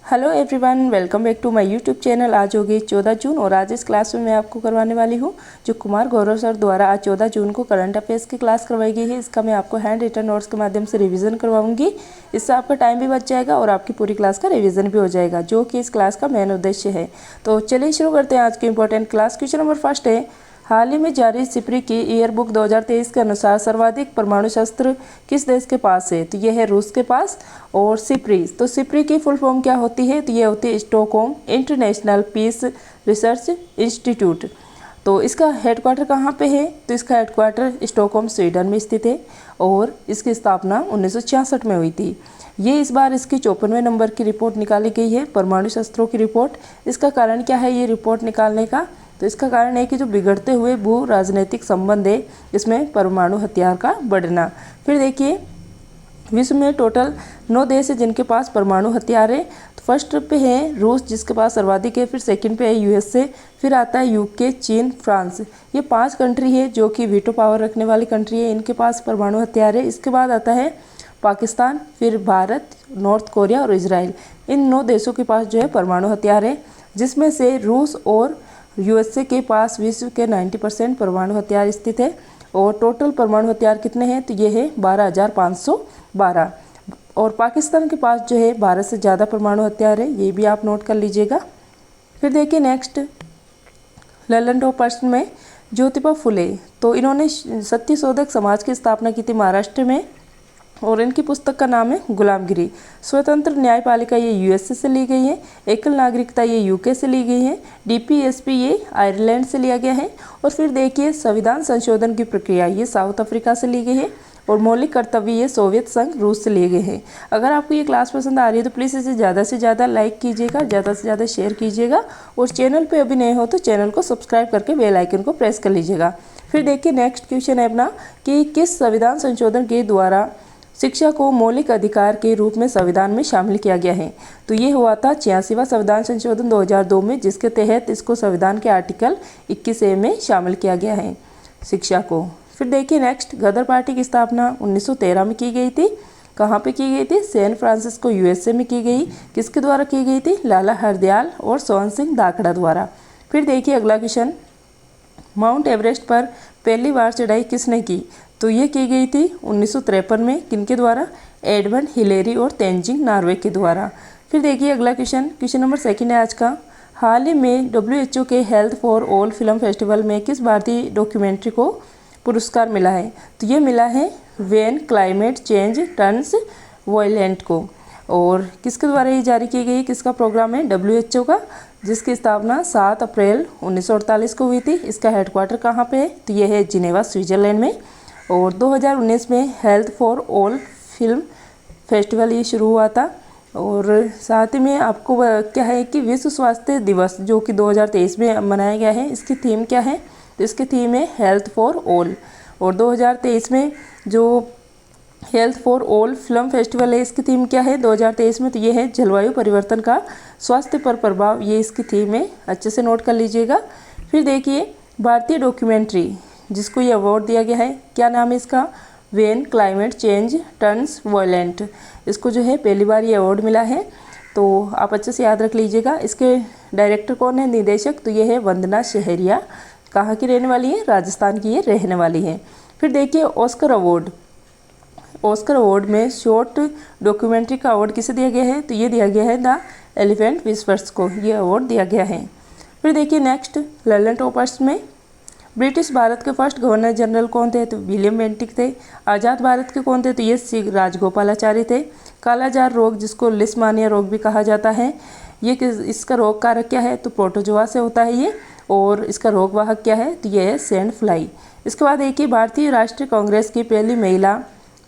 Hello everyone, welcome back to my YouTube channel. आज होगी 14 जून और आज इस क्लास में मैं आपको करवाने वाली हूँ जो कुमार गौरव सर द्वारा आज 14 जून को करंट अफेयर्स की क्लास करवाई गई है। इसका मैं आपको हैंड रिटन नोट्स के माध्यम से रिवीजन करवाऊंगी। इससे आपका टाइम भी बच जाएगा और आपकी पूरी क्लास का रिवीजन भी हो जाएगा, जो कि इस क्लास का मेन उद्देश्य है। तो चलिए शुरू करते हैं आज की important class. Question number first है, हाल ही में जारी सिप्री की ईयर बुक 2023 के अनुसार सर्वाधिक परमाणु शस्त्र किस देश के पास है? तो यह है रूस के पास। और सिप्री, तो सिप्री की फुल फॉर्म क्या होती है? तो यह होती है Stockholm International Peace Research Institute. तो इसका हेडक्वार्टर कहाँ पे है? तो इसका हेडक्वार्टर स्टॉकहोम स्वीडन में स्थित है और इसकी स्थापना 1966 में हुई थी। ये इस बार इसकी 54वें नंबर की रिपोर्ट निकाली गई है, परमाणु शस्त्रों की रिपोर्ट। इसका कारण क्या है ये रिपोर्ट निकालने का? तो इसका कारण है कि जो बिगड़ते हुए भू राजनीतिक संबंध है, इसमें परमाणु हथियार का बढ़ना। फिर देखिए, विश्व में टोटल 9 देश है जिनके पास परमाणु हथियार है। तो फर्स्ट पे है रूस जिसके पास सर्वाधिक है, फिर सेकंड पे है यूएसए, फिर आता है यूके, चीन, फ्रांस। ये 5 कंट्री है जो कि वीटो पावर रखने वाली कंट्री है, इनके पास परमाणु हथियार है। इसके बाद आता है पाकिस्तान, फिर भारत, नॉर्थ कोरिया और इजराइल। इन 9 देशों के पास जो है परमाणु हथियार है, जिसमें से रूस और यूएसए के पास विश्व के 90% परमाणु हथियार स्थित है। और टोटल परमाणु हथियार कितने हैं? तो ये है 12,512। और पाकिस्तान के पास जो है भारत से ज़्यादा परमाणु हथियार है, ये भी आप नोट कर लीजिएगा। फिर देखिए नेक्स्ट, ललन टॉप पर्सन में ज्योतिबा फुले, तो इन्होंने सत्यशोधक समाज की स्थापना की थी महाराष्ट्र में और इनकी पुस्तक का नाम है गुलामगिरी। स्वतंत्र न्यायपालिका ये यूएसए से ली गई है। एकल नागरिकता ये यूके से ली गई है। डीपीएसपी ये आयरलैंड से लिया गया है। और फिर देखिए संविधान संशोधन की प्रक्रिया ये साउथ अफ्रीका से ली गई है। और मौलिक कर्तव्य ये सोवियत संघ रूस से लिए गए हैं। अगर आपको ये क्लास पसंद आ रही है तो प्लीज़ इसे ज़्यादा से ज़्यादा लाइक कीजिएगा, ज़्यादा से ज़्यादा शेयर कीजिएगा और चैनल पे अभी नए हो तो चैनल को सब्सक्राइब करके बेल आइकन को प्रेस कर लीजिएगा। फिर देखिए नेक्स्ट क्वेश्चन है अपना कि किस संविधान संशोधन के द्वारा शिक्षा को मौलिक अधिकार के रूप में संविधान में शामिल किया गया है? तो ये हुआ था 86वां संविधान संशोधन 2002 में, जिसके तहत इसको संविधान के आर्टिकल 21A में शामिल किया गया है शिक्षा को। फिर देखिए नेक्स्ट, गदर पार्टी की स्थापना 1913 में की गई थी। कहाँ पे की गई थी? सैन फ्रांसिस्को यूएसए में की गई। किसके द्वारा की गई थी? लाला हरदयाल और सोहन सिंह दाखड़ा द्वारा। फिर देखिए अगला क्वेश्चन, माउंट एवरेस्ट पर पहली बार चढ़ाई किसने की? तो ये की गई थी 1953 में। किनके द्वारा? एडमंड हिलेरी और तेंजिंग नॉर्वे के द्वारा। फिर देखिए अगला क्वेश्चन, क्वेश्चन नंबर 2 है आज का। हाल ही में WHO के health for all film festival में किस भारतीय डॉक्यूमेंट्री को पुरस्कार मिला है? तो ये मिला है when climate change turns violent को। और किसके द्वारा ये जारी की गई? किसका प्रोग्राम है? WHO का, जिसकी स्थापना 7 अप्रैल 1948 को हुई थी। इसका हेडक्वार्टर कहाँ पे है? तो ये है जिनेवा, स्विट्जरलैंड में। और 2019 में health for all film festival ये शुरू हुआ था। और साथ ही में आपको क्या है कि विश्व स्वास्थ्य दिवस जो कि 2023 में मनाया गया है, इसकी थीम क्या है? तो इसकी थीम है हेल्थ फॉर ऑल। और 2023 में जो health for all film festival है, इसकी थीम क्या है 2023 में? तो ये है जलवायु परिवर्तन का स्वास्थ्य पर प्रभाव, ये इसकी थीम है, अच्छे से नोट कर लीजिएगा। फिर देखिए भारतीय डॉक्यूमेंट्री जिसको ये अवार्ड दिया गया है, क्या नाम है इसका? When climate change turns violent. इसको जो है पहली बार ये अवार्ड मिला है, तो आप अच्छे से याद रख लीजिएगा। इसके डायरेक्टर कौन है, निर्देशक? तो ये है वंदना शहरिया। कहाँ की रहने वाली है? राजस्थान की ये रहने वाली है। फिर देखिए ऑस्कर अवार्ड, ऑस्कर अवार्ड में शॉर्ट डॉक्यूमेंट्री का अवार्ड किसे दिया गया है? तो ये दिया गया है द एलिफेंट विस्पर्स को, ये अवार्ड दिया गया है। फिर देखिए नेक्स्ट, ललन टॉपर्स में ब्रिटिश भारत के फर्स्ट गवर्नर जनरल कौन थे? तो विलियम बेंटिक थे। आज़ाद भारत के कौन थे? तो ये सी राजगोपालाचारी थे। कालाजार रोग जिसको लिस्मानिया रोग भी कहा जाता है, ये इसका रोग कारक क्या है? तो प्रोटोजोआ से होता है ये। और इसका रोग वाहक क्या है? तो ये है सैंड फ्लाई। इसके बाद एक ही भारतीय राष्ट्रीय कांग्रेस की पहली महिला,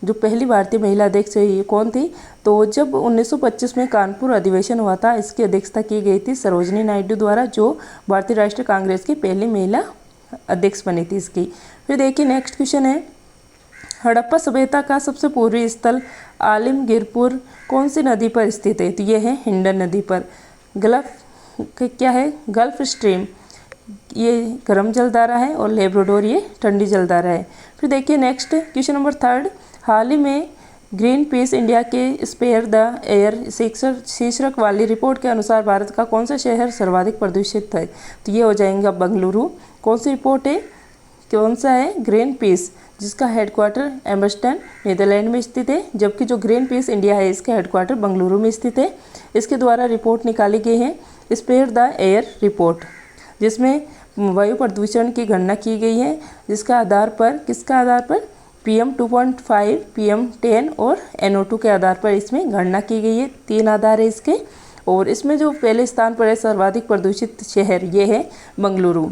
जो पहली भारतीय महिला अध्यक्ष है, ये कौन थी? तो जब 1925 में कानपुर अधिवेशन हुआ था, इसकी अध्यक्षता की गई थी सरोजनी नायडू द्वारा, जो भारतीय राष्ट्रीय कांग्रेस की पहली महिला अध्यक्ष बनी थी इसकी। फिर देखिए नेक्स्ट क्वेश्चन है, हड़प्पा सभ्यता का सबसे पूर्वी स्थल आलिमगीरपुर कौन सी नदी पर स्थित है? तो ये है हिंडन नदी पर। गल्फ क्या है? गल्फ स्ट्रीम ये गर्म जलधारा है और लेब्राडोर ये ठंडी जलधारा है। फिर देखिए नेक्स्ट क्वेश्चन नंबर 3, हाल ही में ग्रीन पीस इंडिया के स्पेयर द एयर शीर्षक वाली रिपोर्ट के अनुसार भारत का कौन सा शहर सर्वाधिक प्रदूषित है? तो ये हो जाएगा बेंगलुरु। कौन सी रिपोर्ट है, कौन सा है? ग्रीन पीस, जिसका हेडक्वार्टर एम्स्टर्डम नीदरलैंड में स्थित है, जबकि जो ग्रीन पीस इंडिया है इसका हेडक्वार्टर बेंगलुरु में स्थित है। इसके द्वारा रिपोर्ट निकाली गई है स्पेयर द एयर रिपोर्ट, जिसमें वायु प्रदूषण की गणना की गई है, जिसका आधार पर, किसका आधार पर? PM 2.5, PM 10 और NO2 के आधार पर इसमें गणना की गई है। 3 आधार है इसके, और इसमें जो पहले स्थान पर है सर्वाधिक प्रदूषित शहर, ये है बेंगलुरु।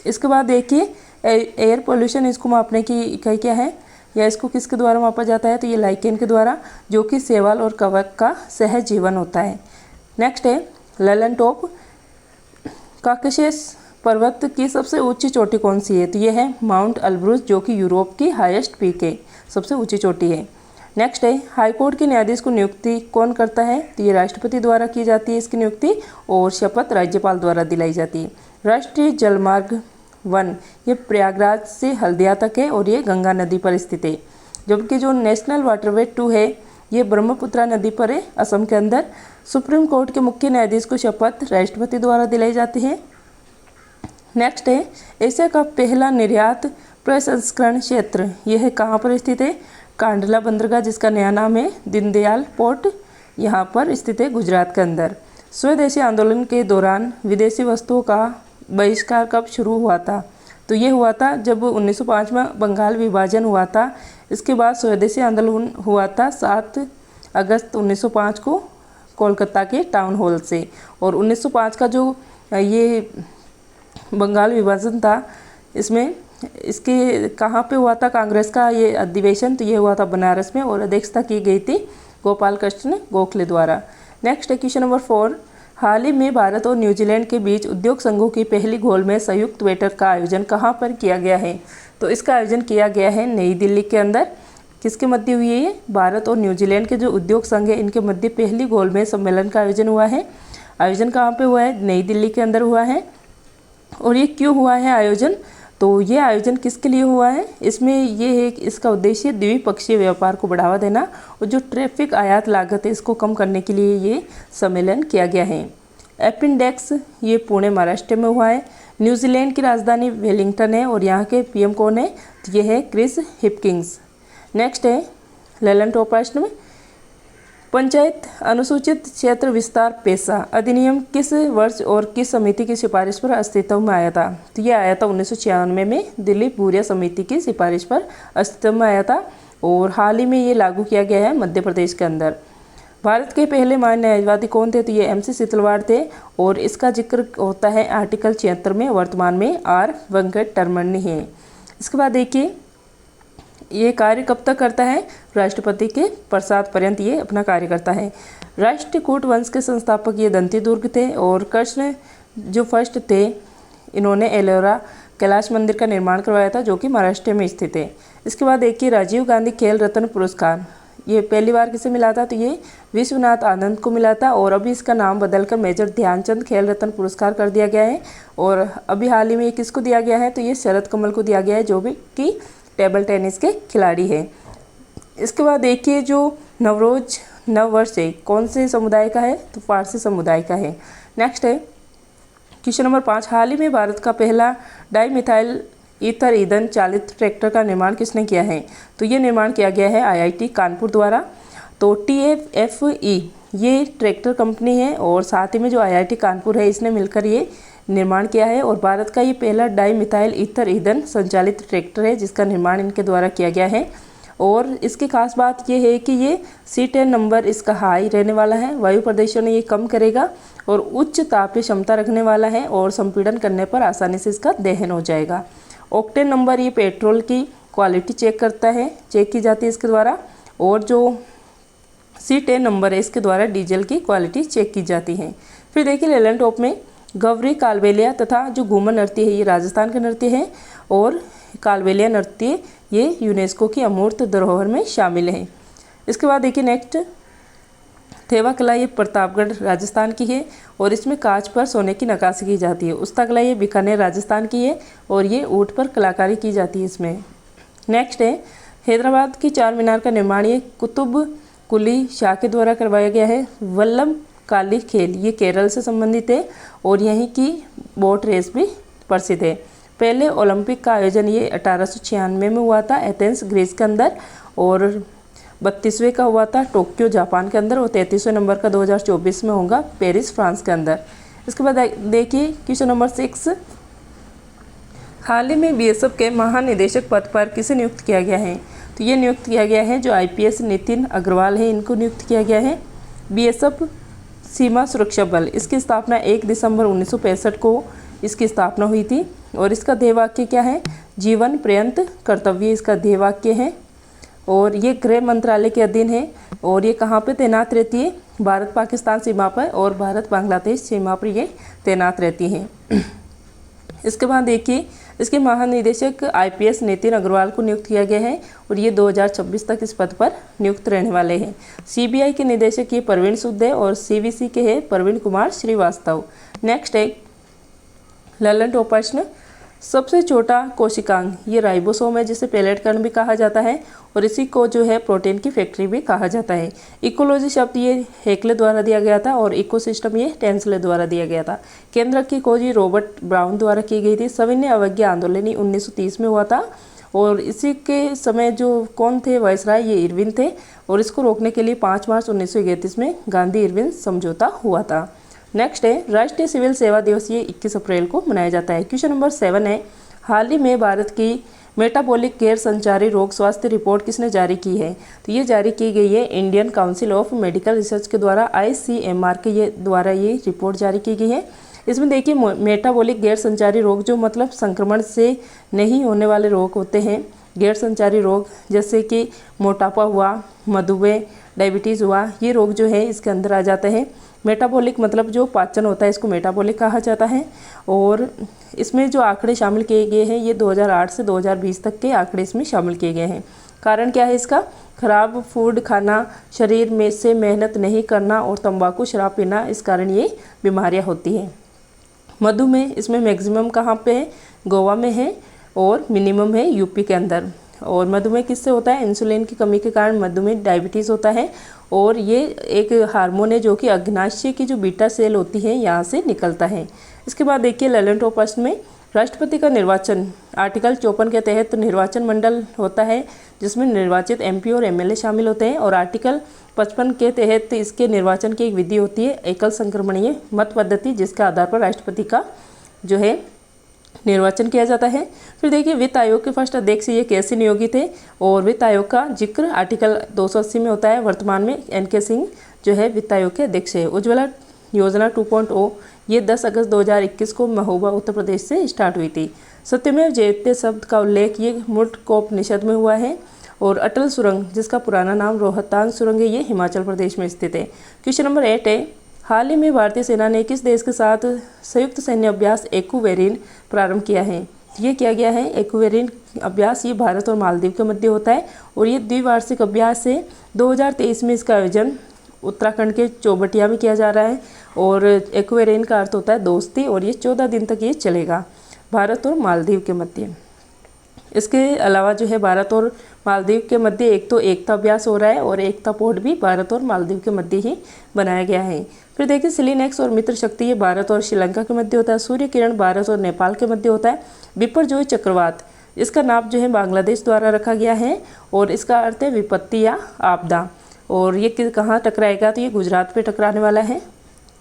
इसके बाद देखिए एयर पोल्यूशन, इसको मापने की इकाई क्या है, या इसको किसके द्वारा मापा जाता है? तो ये लाइकेन के द्वारा, जो कि शैवाल और कवक का सहज जीवन होता है। नेक्स्ट है ललन टॉप। काकेशस पर्वत की सबसे ऊंची चोटी कौन सी है? तो ये है माउंट एल्ब्रूस, जो कि यूरोप की हाईएस्ट पीक है, सबसे ऊंची चोटी है। नेक्स्ट है हाईकोर्ट के न्यायाधीश को नियुक्ति कौन करता है? तो ये राष्ट्रपति द्वारा की जाती है इसकी नियुक्ति, और शपथ राज्यपाल द्वारा दिलाई जाती है। राष्ट्रीय जलमार्ग 1 ये प्रयागराज से हल्दिया तक है, और ये गंगा नदी पर स्थित है। जबकि जो नेशनल वाटरवे 2 है ये ब्रह्मपुत्रा नदी पर है, असम के अंदर। सुप्रीम कोर्ट के मुख्य न्यायाधीश को शपथ राष्ट्रपति द्वारा दिलाई जाती है। नेक्स्ट है एशिया का पहला निर्यात प्रसंस्करण क्षेत्र, यह है कहाँ पर स्थित है? कांडला बंदरगाह, जिसका नया नाम है दीनदयाल पोर्ट, यहाँ पर स्थित है गुजरात के अंदर। स्वदेशी आंदोलन के दौरान विदेशी वस्तुओं का बहिष्कार कब शुरू हुआ था? तो ये हुआ था जब 1905 में बंगाल विभाजन हुआ था। इसके बाद स्वदेशी आंदोलन हुआ था 7 अगस्त 1905 को कोलकाता के टाउन हॉल से। और 1905 का जो ये बंगाल विभाजन था, इसमें इसके कहाँ पे हुआ था कांग्रेस का ये अधिवेशन? तो ये हुआ था बनारस में, और अध्यक्षता की गई थी गोपाल कृष्ण गोखले द्वारा। नेक्स्ट है क्वेश्चन नंबर 4। हाल ही में भारत और न्यूजीलैंड के बीच उद्योग संघों की पहली गोलमेज संयुक्त बैठक का आयोजन कहाँ पर किया गया है? तो इसका आयोजन किया गया है नई दिल्ली के अंदर। किसके मध्य हुई है ये? भारत और न्यूजीलैंड के जो उद्योग संघ है इनके मध्य पहली गोलमेज सम्मेलन का आयोजन हुआ है। आयोजन कहाँ पे हुआ है? नई दिल्ली के अंदर हुआ है। और ये क्यों हुआ है आयोजन? तो ये आयोजन किसके लिए हुआ है? इसमें ये है कि इसका उद्देश्य द्विपक्षीय व्यापार को बढ़ावा देना और जो ट्रैफिक आयात लागत है इसको कम करने के लिए ये सम्मेलन किया गया है। एपिंडेक्स ये पुणे महाराष्ट्र में हुआ है। न्यूजीलैंड की राजधानी वेलिंगटन है, और यहाँ के PM कौन है? तो ये है क्रिस हिपकिंस। नेक्स्ट है ललन टॉप प्रश्न में, पंचायत अनुसूचित क्षेत्र विस्तार पेशा अधिनियम किस वर्ष और किस समिति की सिफारिश पर अस्तित्व में आया था? तो ये आया था 1996 में दिल्ली बूरिया समिति की सिफारिश पर अस्तित्व में आया था, और हाल ही में ये लागू किया गया है मध्य प्रदेश के अंदर। भारत के पहले महान न्यायवादी कौन थे? तो ये MC सीतलवाड़ थे, और इसका जिक्र होता है आर्टिकल 76 में। वर्तमान में R वेंकटरमण है। इसके बाद देखिए ये कार्य कब तक करता है? राष्ट्रपति के प्रसाद पर्यंत ये अपना कार्य करता है। राष्ट्रकूट वंश के संस्थापक ये दंती दुर्ग थे, और कृष्ण जो फर्स्ट थे इन्होंने एलोरा कैलाश मंदिर का निर्माण करवाया था, जो कि महाराष्ट्र में स्थित है। इसके बाद देखिए राजीव गांधी खेल रत्न पुरस्कार ये पहली बार किसे मिला था? तो ये विश्वनाथ आनंद को मिला था, और अभी इसका नाम बदलकर मेजर ध्यानचंद खेल रत्न पुरस्कार कर दिया गया है। और अभी हाल ही में किसको दिया गया है? तो ये शरद कमल को दिया गया है, जो भी कि टेबल टेनिस के खिलाड़ी हैं। इसके बाद देखिए जो नवरोज नववर्ष है कौन से समुदाय का है? तो फारसी समुदाय का है। नेक्स्ट है क्वेश्चन नंबर 5। हाल ही में भारत का पहला डाईमिथाइल ईथर ईंधन चालित ट्रैक्टर का निर्माण किसने किया है? तो ये निर्माण किया गया है IIT कानपुर द्वारा। तो TFFE ये ट्रैक्टर कंपनी है, और साथ ही में जो IIT कानपुर है इसने मिलकर ये निर्माण किया है, और भारत का ये पहला डाईमिथाइल ईथर ईंधन संचालित ट्रैक्टर है जिसका निर्माण इनके द्वारा किया गया है। और इसकी खास बात ये है कि ये C10 नंबर इसका हाई रहने वाला है, वायु प्रदूषण ये कम करेगा, और उच्च तापीय क्षमता रखने वाला है, और संपीड़न करने पर आसानी से इसका दहन हो जाएगा। ऑक्टेन नंबर ये पेट्रोल की क्वालिटी चेक करता है, चेक की जाती है इसके द्वारा, और जो C10 नंबर है इसके द्वारा डीजल की क्वालिटी चेक की जाती है। फिर देखिए लेलन टॉप में गवरी कालबेलिया तथा जो घूमर नृत्य है ये राजस्थान का नृत्य है, और कालबेलिया नृत्य ये यूनेस्को की अमूर्त धरोहर में शामिल है। इसके बाद देखिए नेक्स्ट थेवा कला ये प्रतापगढ़ राजस्थान की है, और इसमें कांच पर सोने की नक्काशी की जाती है। उस्ता कला ये बीकानेर राजस्थान की है, और ये ऊँट पर कलाकारी की जाती है इसमें। नेक्स्ट है हैदराबाद की चार मीनार का निर्माण ये कुतुब कुली शाह के द्वारा करवाया गया है। वल्लम काली खेल ये केरल से संबंधित है और यहीं की बोट रेस भी प्रसिद्ध है। पहले ओलंपिक का आयोजन ये 1896 में हुआ था एथेंस ग्रीस के अंदर, और 32वें का हुआ था टोक्यो जापान के अंदर, और 33वें नंबर का 2024 में होगा पेरिस फ्रांस के अंदर। इसके बाद देखिए क्वेश्चन नंबर 6, हाल ही में बीएसएफ के महानिदेशक पद पर किसे नियुक्त किया गया है? तो ये नियुक्त किया गया है जो आईपीएस नितिन अग्रवाल है, इनको नियुक्त किया गया है। बीएसएफ सीमा सुरक्षा बल, इसकी स्थापना 1 दिसंबर 1965 को इसकी स्थापना हुई थी, और इसका ध्येय वाक्य क्या है? जीवन पर्यंत कर्तव्य इसका ध्येय वाक्य है, और ये गृह मंत्रालय के अधीन है, और ये कहाँ पे तैनात रहती है? भारत पाकिस्तान सीमा पर और भारत बांग्लादेश सीमा पर ये तैनात रहती है। इसके बाद देखिए इसके महानिदेशक आईपीएस नितिन अग्रवाल को नियुक्त किया गया है, और ये 2026 तक इस पद पर नियुक्त रहने वाले हैं। सीबीआई के निदेशक ये प्रवीण सूद है, और सीवीसी के हैं प्रवीण कुमार श्रीवास्तव। नेक्स्ट है ललन टॉप प्रश्न, सबसे छोटा कोशिकांग ये राइबोसोम है, जिसे पेलेट कण भी कहा जाता है, और इसी को जो है प्रोटीन की फैक्ट्री भी कहा जाता है। इकोलॉजी शब्द ये हेकले द्वारा दिया गया था, और इकोसिस्टम ये टेंसले द्वारा दिया गया था। केंद्रक की खोज रॉबर्ट ब्राउन द्वारा की गई थी। सविनय अवज्ञा आंदोलन 1930 में हुआ था, और इसी के समय जो कौन थे वायसराय ये इरविन थे, और इसको रोकने के लिए 5 मार्च 1931 में गांधी इरविन समझौता हुआ था। नेक्स्ट है राष्ट्रीय सिविल सेवा दिवस ये 21 अप्रैल को मनाया जाता है। क्वेश्चन नंबर 7 है, हाल ही में भारत की मेटाबॉलिक गैर संचारी रोग स्वास्थ्य रिपोर्ट किसने जारी की है? तो ये जारी की गई है Indian council of medical research के द्वारा, ICMR के ये द्वारा ये रिपोर्ट जारी की गई है। इसमें देखिए मेटाबॉलिक गैर संचारी रोग जो मतलब संक्रमण से नहीं होने वाले रोग होते हैं, गैर संचारी रोग जैसे कि मोटापा हुआ, मधुमेह, डायबिटीज़ हुआ, ये रोग जो है इसके अंदर आ जाते हैं। मेटाबॉलिक मतलब जो पाचन होता है इसको मेटाबॉलिक कहा जाता है, और इसमें जो आंकड़े शामिल किए गए हैं ये 2008 से 2020 तक के आंकड़े इसमें शामिल किए गए हैं। कारण क्या है इसका? खराब फूड खाना, शरीर में से मेहनत नहीं करना, और तंबाकू शराब पीना, इस कारण ये बीमारियां होती हैं। मधुमेह इसमें मैक्सिमम कहाँ पे है? गोवा में है, और मिनिमम है यूपी के अंदर। और मधुमेह किससे होता है? इंसुलिन की कमी के कारण मधुमेह डायबिटीज़ होता है, और ये एक हार्मोन है जो कि अग्नाशय की जो बीटा सेल होती है यहाँ से निकलता है। इसके बाद देखिए ललन टॉप प्रश्न में राष्ट्रपति का निर्वाचन आर्टिकल 54 के तहत निर्वाचन मंडल होता है, जिसमें निर्वाचित MP और MLA शामिल होते हैं, और आर्टिकल 55 के तहत इसके निर्वाचन की एक विधि होती है एकल संक्रमणीय मत पद्धति, जिसके आधार पर राष्ट्रपति का जो है निर्वाचन किया जाता है। फिर देखिए वित्त आयोग के फर्स्ट अध्यक्ष ये कैसे नियोजित थे, और वित्त आयोग का जिक्र आर्टिकल 280 में होता है। वर्तमान में NK सिंह जो है वित्त आयोग के अध्यक्ष है। उज्ज्वला योजना 2.0 ये 10 अगस्त 2021 को महोबा उत्तर प्रदेश से स्टार्ट हुई थी। सत्यमेव जयते शब्द का उल्लेख ये मुंडकोपनिषद में हुआ है, और अटल सुरंग जिसका पुराना नाम रोहतांग सुरंग है ये हिमाचल प्रदेश में स्थित है। क्वेश्चन नंबर 8 है, हाल ही में भारतीय सेना ने किस देश के साथ संयुक्त सैन्य अभ्यास एक्वेरिन प्रारंभ किया है? ये किया गया है एक्वेरिन अभ्यास, ये भारत और मालदीव के मध्य होता है, और ये द्विवार्षिक अभ्यास है। 2023 में इसका आयोजन उत्तराखंड के चौबटिया में किया जा रहा है, और एक्वेरिन का अर्थ होता है दोस्ती, और ये 14 दिन तक ये चलेगा भारत और मालदीव के मध्य। इसके अलावा जो है भारत और मालदीव के मध्य एक तो एकता अभ्यास हो रहा है, और एकता पोर्ट भी भारत और मालदीव के मध्य ही बनाया गया है। फिर देखिए सिलिनेक्स और मित्र शक्ति ये भारत और श्रीलंका के मध्य होता है। सूर्य किरण भारत और नेपाल के मध्य होता है। बिपरजॉय चक्रवात इसका नाम जो है बांग्लादेश द्वारा रखा गया है, और इसका अर्थ है विपत्ति या आपदा, और ये कहाँ टकराएगा? तो ये गुजरात पे टकराने वाला है।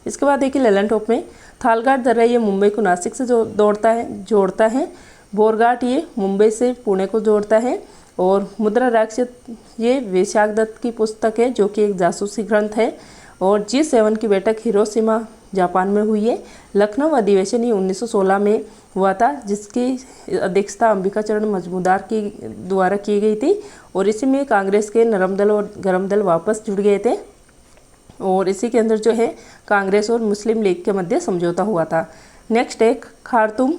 इसके बाद देखिए ललन टॉप में थालघाट दर्रा ये मुंबई को नासिक से जोड़ता है। बोरघाट ये मुंबई से पुणे को जोड़ता है, और मुद्रा राक्षस ये विशाख दत्त की पुस्तक है जो कि एक जासूसी ग्रंथ है, और G7 की बैठक हिरोशिमा जापान में हुई है। लखनऊ अधिवेशन ये 1916 में हुआ था, जिसकी अध्यक्षता अंबिका चरण मजूमदार की द्वारा की गई थी, और इसी में कांग्रेस के नरम दल और गरम दल वापस जुड़ गए थे, और इसी के अंदर जो है कांग्रेस और मुस्लिम लीग के मध्य समझौता हुआ था। नेक्स्ट है खार्तूम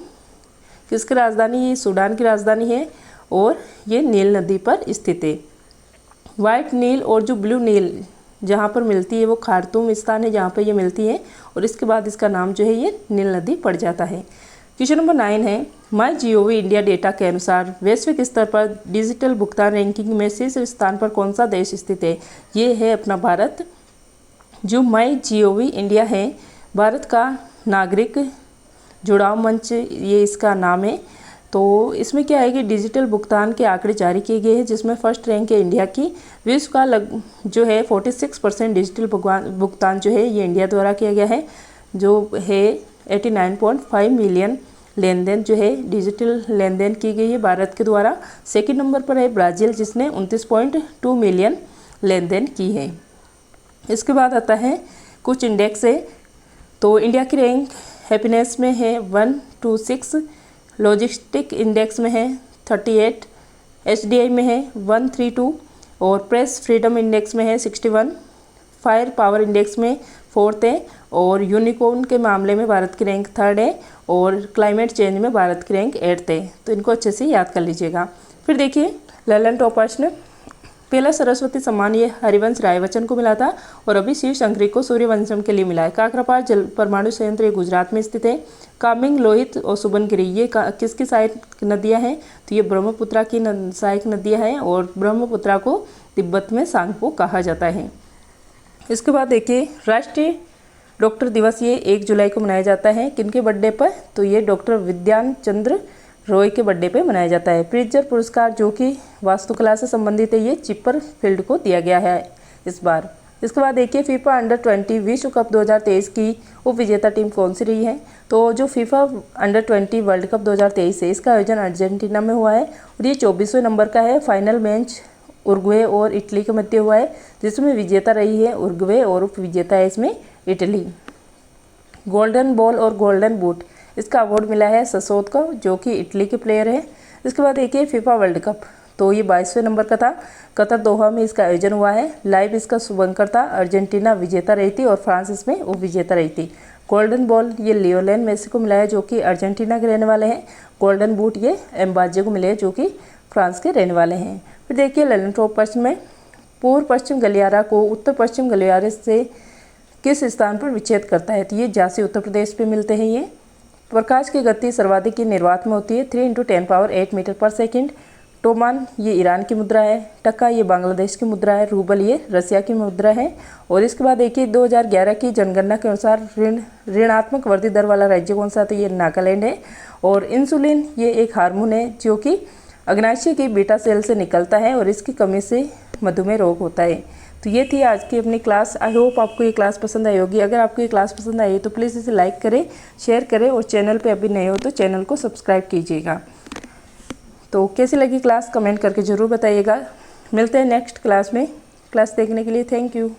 किसकी राजधानी? ये सूडान की राजधानी है, और ये नील नदी पर स्थित है। वाइट नील और जो ब्लू नील जहाँ पर मिलती है वो खार्तूम स्थान है जहाँ पर ये मिलती है, और इसके बाद इसका नाम जो है ये नील नदी पड़ जाता है। क्वेश्चन नंबर 9 है MyGov इंडिया डेटा के अनुसार वैश्विक स्तर पर डिजिटल भुगतान रैंकिंग में शीर्ष स्थान पर कौन सा देश स्थित है। ये है अपना भारत। जो MyGov इंडिया है भारत का नागरिक जुड़ाव मंच, ये इसका नाम है। तो इसमें क्या है कि डिजिटल भुगतान के आंकड़े जारी किए गए हैं, जिसमें फर्स्ट रैंक है इंडिया की। विश्व का जो है 46% डिजिटल भुगतान जो है ये इंडिया द्वारा किया गया है, जो है 89.5 मिलियन लेन देन जो है डिजिटल लेन देन की गई है भारत के द्वारा। सेकंड नंबर पर है ब्राज़ील, जिसने 29.2 मिलियन लेन देन की है। इसके बाद आता है कुछ इंडेक्स है। तो इंडिया की रैंक हैप्पीनेस में है 126, लॉजिस्टिक इंडेक्स में है 38, HDI में है 132 और प्रेस फ्रीडम इंडेक्स में है 61, फायर पावर इंडेक्स में 4th है और यूनिकॉर्न के मामले में भारत की रैंक 3rd है और क्लाइमेट चेंज में भारत की रैंक 8th है। तो इनको अच्छे से याद कर लीजिएगा। फिर देखिए ललन टॉप प्रश्न। पहला सरस्वती सम्मान ये हरिवंश रायबच्चन को मिला था और अभी शिव शंकरी को सूर्यवंशम के लिए मिला है। काकरापार जल परमाणु संयंत्र ये गुजरात में स्थित है। कामिंग, लोहित और सुबनगिरी ये किसकी सहायक नदियां हैं। तो ये ब्रह्मपुत्रा की सहायक नदियां हैं और ब्रह्मपुत्रा को तिब्बत में सांगपो कहा जाता है। इसके बाद देखिए राष्ट्रीय डॉक्टर दिवस ये 1 जुलाई को मनाया जाता है। किनके बर्थडे पर। तो ये डॉक्टर विद्यान चंद्र रॉय के बर्थडे पे मनाया जाता है। प्रिट्जर पुरस्कार जो कि वास्तुकला से संबंधित है, ये चिपर फील्ड को दिया गया है इस बार। इसके बाद देखिए फीफा अंडर-20 विश्व कप 2023 की उप विजेता टीम कौन सी रही है। तो जो फीफा अंडर-20 वर्ल्ड कप 2023 है, इसका आयोजन अर्जेंटीना में हुआ है और ये 24वें नंबर का है। फाइनल मैच उरुग्वे और इटली के मध्य हुआ है, जिसमें विजेता रही है उरुग्वे और उप विजेता है इसमें इटली। गोल्डन बॉल और गोल्डन बूट इसका अवार्ड मिला है ससोद को, जो कि इटली के प्लेयर है। इसके बाद देखिए फीफा वर्ल्ड कप, तो ये 22वें नंबर का था। कतर दोहा में इसका आयोजन हुआ है। लाइव इसका शुभंकर था। अर्जेंटीना विजेता रही थी और फ्रांस इसमें उप विजेता रही थी। गोल्डन बॉल ये लियोनेल मेसी को मिला है, जो कि अर्जेंटीना के रहने वाले हैं। गोल्डन बूट ये एम्बाजे को मिले हैं, जो कि फ्रांस के रहने वाले हैं। फिर देखिए ललन टॉप प्रश्न में पूर्व पश्चिम गलियारा को उत्तर पश्चिम गलियारे से किस स्थान पर विच्छेद करता है। तो ये झांसी उत्तर प्रदेश पे मिलते हैं। ये प्रकाश की गति सर्वाधिक ये निर्वात में होती है 3 × 10⁸ मीटर पर सेकंड। टोमान ये ईरान की मुद्रा है। टका ये बांग्लादेश की मुद्रा है। रूबल ये रसिया की मुद्रा है। और इसके बाद देखिए 2011 की जनगणना के अनुसार ऋणात्मक वृद्धि दर वाला राज्य कौन सा। तो ये नागालैंड है। और इंसुलिन ये एक हार्मोन है जो कि अग्नाशय की बीटा सेल से निकलता है और इसकी कमी से मधुमेह रोग होता है। तो ये थी आज की अपनी क्लास। आई होप आपको ये क्लास पसंद आई होगी। अगर आपको ये क्लास पसंद आई तो प्लीज़ इसे लाइक करें, शेयर करें और चैनल पे अभी नए हो तो चैनल को सब्सक्राइब कीजिएगा। तो कैसी लगी क्लास कमेंट करके ज़रूर बताइएगा। मिलते हैं नेक्स्ट क्लास में। क्लास देखने के लिए थैंक यू।